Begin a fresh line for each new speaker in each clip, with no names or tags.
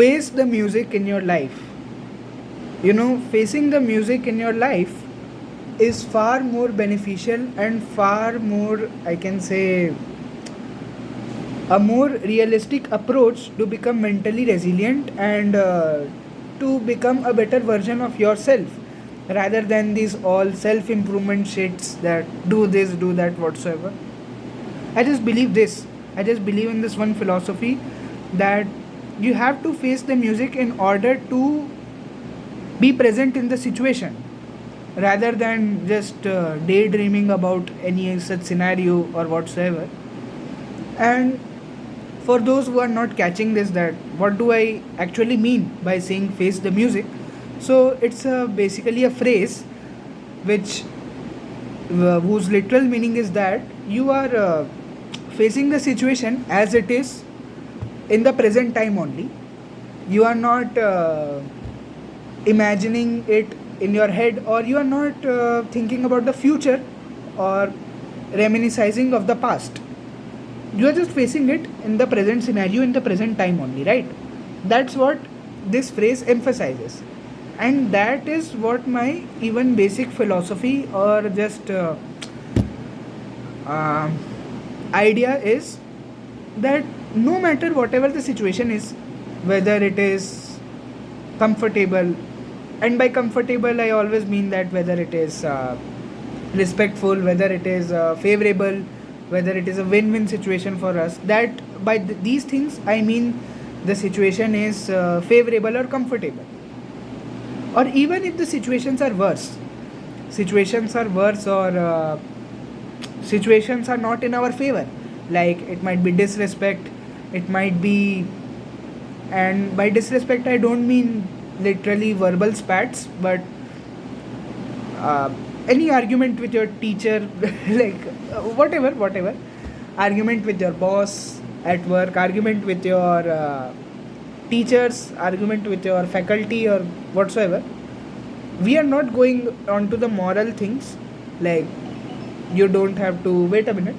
face the music in your life. Facing the music in your life is far more beneficial and far more, I can say, a more realistic approach to become mentally resilient and to become a better version of yourself, rather than these all self improvement shits that do this, do that, whatsoever. I just believe this. I just believe in this one philosophy that you have to face the music in order to be present in the situation, rather than just daydreaming about any such scenario or whatsoever. And for those who are not catching this, that what do I actually mean by saying face the music? So it's basically a phrase which whose literal meaning is that you are facing the situation as it is in the present time only. You are not imagining it in your head, or you are not thinking about the future or reminiscing of the past. You are just facing it in the present scenario, in the present time only, right? That's what this phrase emphasizes. And that is what my even basic philosophy or just uh, idea is, that no matter whatever the situation is, whether it is comfortable, and by comfortable I always mean that whether it is respectful, whether it is favorable, whether it is a win-win situation for us, that by these things I mean the situation is favorable or comfortable. Or even if the situations are worse, or situations are not in our favor, like it might be disrespect, it might be, and by disrespect I don't mean literally verbal spats, but uh, any argument with your teacher, like whatever argument with your boss at work, argument with your teachers, argument with your faculty or whatsoever. We are not going on to the moral things, like you don't have to wait a minute,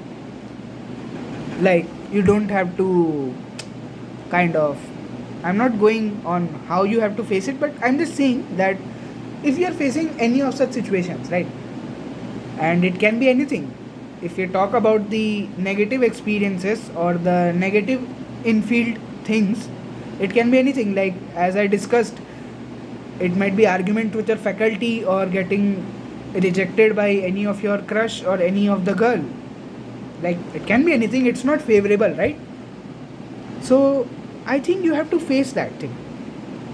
like you don't have to kind of, I'm not going on how you have to face it, but I'm just saying that if you're facing any of such situations, right, and it can be anything. If you talk about the negative experiences or the negative infield things, it can be anything, like as I discussed, it might be argument with your faculty or getting rejected by any of your crush or any of the girl. Like it can be anything, it's not favorable, right? So I think you have to face that thing.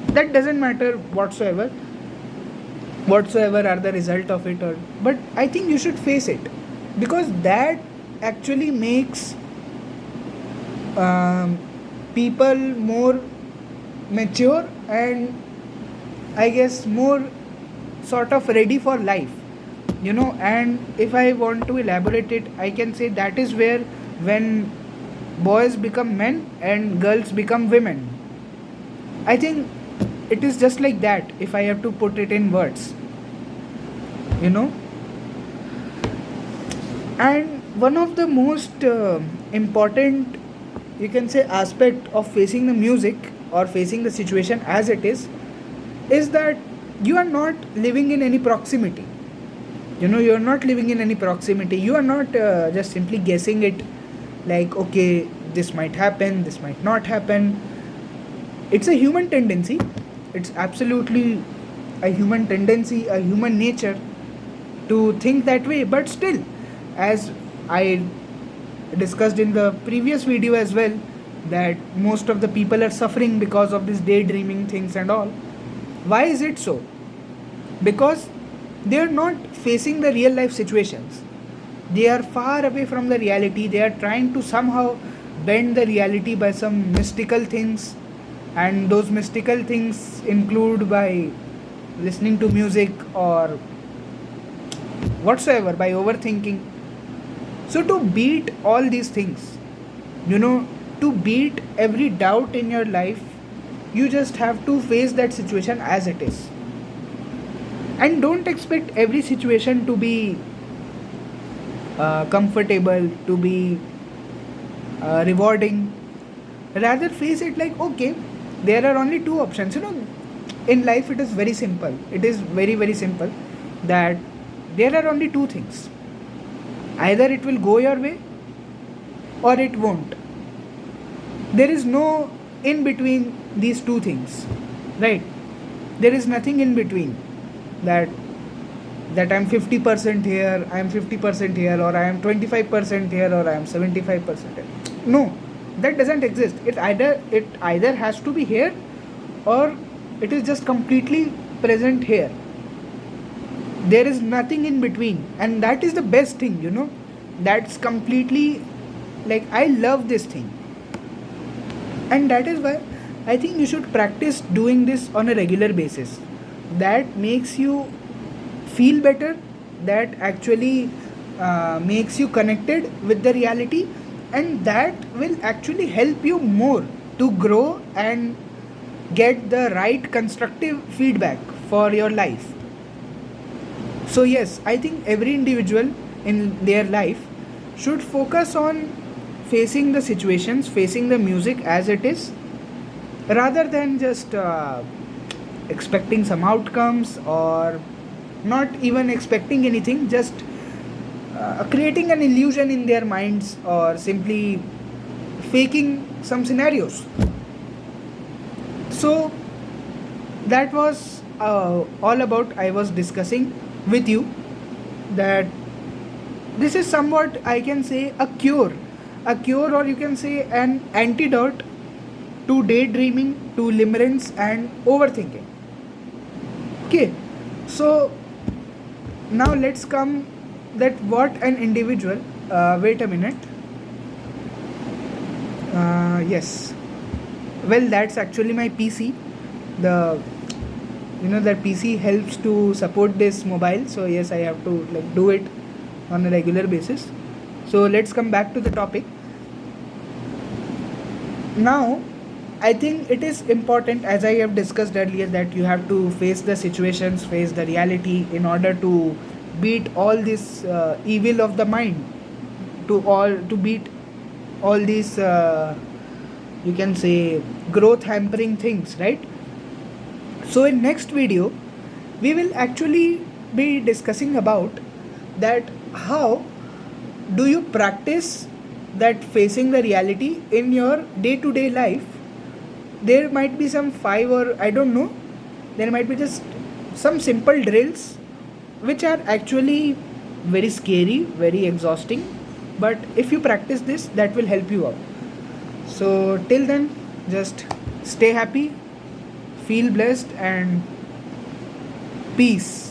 That doesn't matter whatsoever are the result of it, or but I think you should face it, because that actually makes um, people more mature and I guess more sort of ready for life. And if I want to elaborate it, I can say that is where, when boys become men and girls become women, I think it is just like that, if I have to put it in words. you know and one of the most important, you can say, aspect of facing the music or facing the situation as it is that you are not living in any proximity. You're not living in any proximity. You are not just simply guessing it, like, okay, this might happen, this might not happen. It's a human tendency. It's absolutely a human tendency, a human nature to think that way. But still, as I discussed in the previous video as well, that most of the people are suffering because of this daydreaming things and all. Why is it so? Because they are not facing the real life situations. They are far away from the reality. They are trying to somehow bend the reality by some mystical things, and those mystical things include by listening to music or whatsoever, by overthinking. So to beat all these things, you know to beat every doubt in your life, you just have to face that situation as it is, and don't expect every situation to be comfortable, to be rewarding. Rather face it like, okay, there are only two options. In life it is very simple. It is very, very simple that there are only two things. Either it will go your way or it won't. There is no in between these two things, right? There is nothing in between, that I'm 50% here, I am 50% here, or I am 25% here, or I am 75% here. No, that doesn't exist. It either has to be here, or it is just completely present here. There is nothing in between, and that is the best thing. That's completely, like, I love this thing. And that is why I think you should practice doing this on a regular basis. That makes you feel better, that actually makes you connected with the reality, and that will actually help you more to grow and get the right constructive feedback for your life. So yes, I think every individual in their life should focus on facing the situations, facing the music as it is, rather than just expecting some outcomes, or not even expecting anything, just creating an illusion in their minds, or simply faking some scenarios. So that was all about I was discussing with you, that this is somewhat, I can say, a cure, or you can say an antidote to daydreaming, to limerence and overthinking. Okay, so now let's come that what an individual. Wait a minute. Yes. Well, that's actually my PC. The that PC helps to support this mobile. So yes, I have to like do it on a regular basis. So let's come back to the topic. Now, I think it is important, as I have discussed earlier, that you have to face the situations, face the reality, in order to beat all this evil of the mind, to beat all these you can say growth hampering things, right? So in next video, we will actually be discussing about that how do you practice that facing the reality in your day to day life. There might be some five, or I don't know, there might be just some simple drills which are actually very scary, very exhausting, but if you practice this, that will help you out. So till then, just stay happy, feel blessed, and peace.